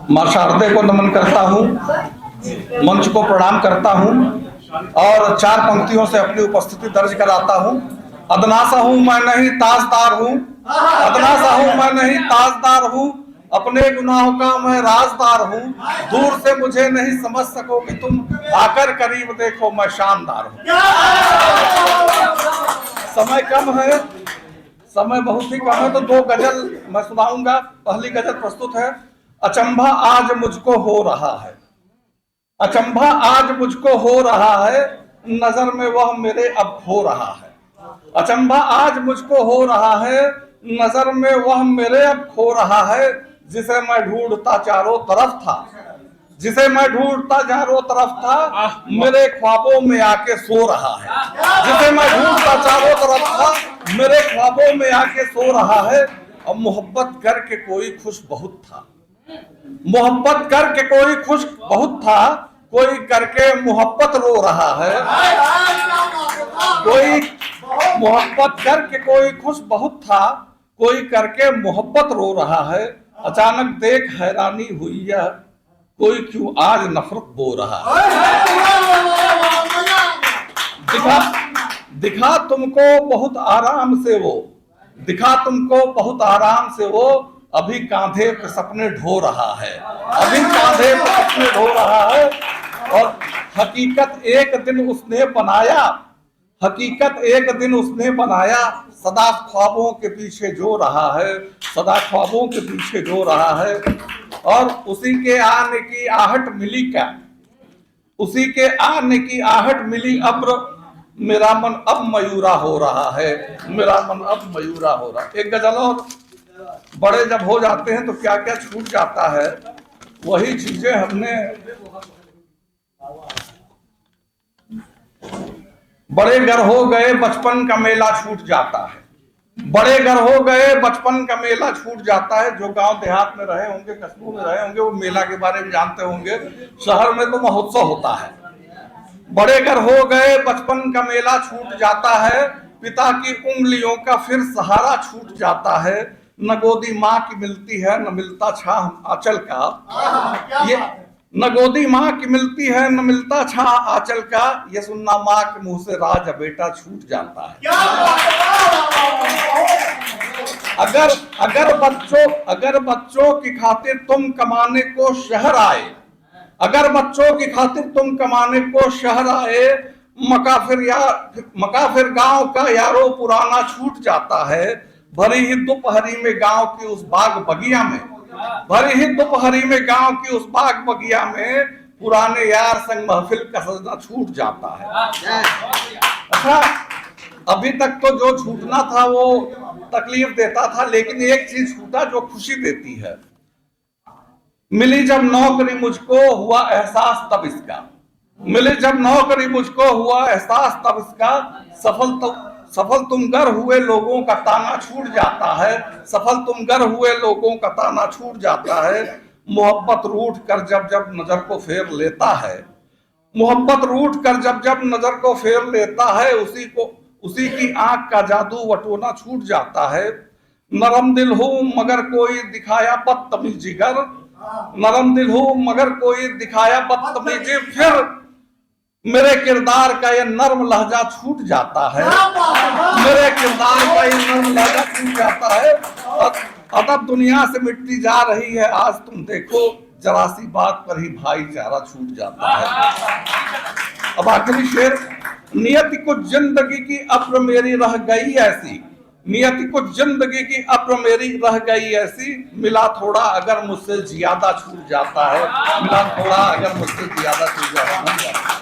मां शारदे को नमन करता हूँ, मंच को प्रणाम करता हूँ और चार पंक्तियों से अपनी उपस्थिति दर्ज कराता हूँ। अदना सा हूँ मैं नहीं ताजदार हूँ, अदना सा हूँ मैं नहीं ताजदार हूँ, अपने गुनाहों का मैं राजदार हूँ। दूर से मुझे नहीं समझ सकोगे तुम, आकर करीब देखो मैं शानदार हूँ। समय कम है, समय बहुत ही कम है, तो दो गजल मैं सुनाऊंगा। पहली गजल प्रस्तुत है। अचंभा आज मुझको हो रहा है, अचंभा आज मुझको हो रहा है, नजर में वह मेरे अब खो रहा है। अचंभा आज मुझको हो रहा है, नजर में वह मेरे अब खो रहा है। जिसे मैं ढूंढता चारों तरफ था, जिसे मैं ढूंढता चारों तरफ था, मेरे ख्वाबों में आके सो रहा है। जिसे मैं ढूंढता चारों तरफ था, मेरे ख्वाबों में आके सो रहा है। और मोहब्बत करके कोई खुश बहुत था, मोहब्बत करके कोई खुश बहुत था, कोई करके मोहब्बत रो रहा है। कोई मोहब्बत करके कोई खुश बहुत था, कोई करके मोहब्बत रो रहा है। अचानक देख हैरानी हुई यह, कोई क्यों आज नफरत बो रहा है। दिखा तुमको बहुत आराम से वो, दिखा तुमको बहुत आराम से वो, अभी कांधे पे सपने ढो रहा है, अभी कांधे पे सपने ढो रहा है। और हकीकत एक दिन उसने बनाया, हकीकत एक दिन उसने बनाया, सदा ख्वाबों के पीछे जो रहा है, सदा ख्वाबों के पीछे जो रहा है। और उसी के आने की आहट मिली क्या, उसी के आने की आहट मिली अब्र, मेरा मन अब मयूरा हो रहा है, मेरा मन अब मयूरा हो रहा है। एक गजल और। बड़े जब हो जाते हैं तो क्या क्या छूट जाता है, वही चीजें हमने। बड़े घर हो गए बचपन का मेला छूट जाता है, बड़े घर हो गए बचपन का मेला छूट जाता है। जो गांव देहात में रहे होंगे, कस्बों में रहे होंगे, वो मेला के बारे में जानते होंगे। शहर में तो महोत्सव होता है। बड़े घर हो गए बचपन का मेला छूट जाता है, पिता की उंगलियों का फिर सहारा छूट जाता है। न गोदी माँ की मिलती है न मिलता छाह आंचल का, ये न गोदी माँ की मिलती है न मिलता छाह आंचल का, ये सुनना माँ के मुंह से राज बेटा छूट जाता है। अगर बच्चों की खातिर तुम कमाने को शहर आए, अगर बच्चों की खातिर तुम कमाने को शहर आए, मकाफिर गांव का यारो पुराना छूट जाता है। भरी ही दोपहरी में गांव की उस बाग बगिया में, भरी ही दोपहरी में गांव की उस बाग बगिया में, पुराने यार संग महफिल का सजना छूट जाता है। अच्छा, अभी तक तो जो छूटना था वो तकलीफ देता था, लेकिन एक चीज छूटा जो खुशी देती है। मिली जब नौकरी मुझको हुआ एहसास तब इसका, मिली जब नौकरी मुझको हुआ एहसास तब इसका। सफल तुम गर हुए लोगों का ताना छूट जाता है, सफल तुम गर हुए लोगों का ताना छूट जाता है। मोहब्बत रूठ कर जब जब नजर को फेर लेता है, मोहब्बत रूठ कर जब जब नजर को फेर लेता है, उसी की आंख का जादू वटोना छूट जाता है। नरम दिल हूं मगर कोई दिखाया बदतमीजी गर, नरम दिल हूं मगर कोई दिखाया बदतमीजी, फिर मेरे किरदार का ये नर्म लहजा छूट जाता है, मेरे किरदार का ये नर्म लहजा छूट जाता है। अदब दुनिया से मिटती जा रही है, आज तुम देखो जरा सी बात पर ही भाईचारा छूट जाता है। अब आखिरी शेर। नियति कुछ जिंदगी की अब्र मेरी रह गई ऐसी, नियति कुछ जिंदगी की अब्र मेरी रह गई ऐसी, मिला थोड़ा अगर मुझसे ज्यादा छूट जाता है, मिला थोड़ा अगर मुझसे ज्यादा छूट जाता है।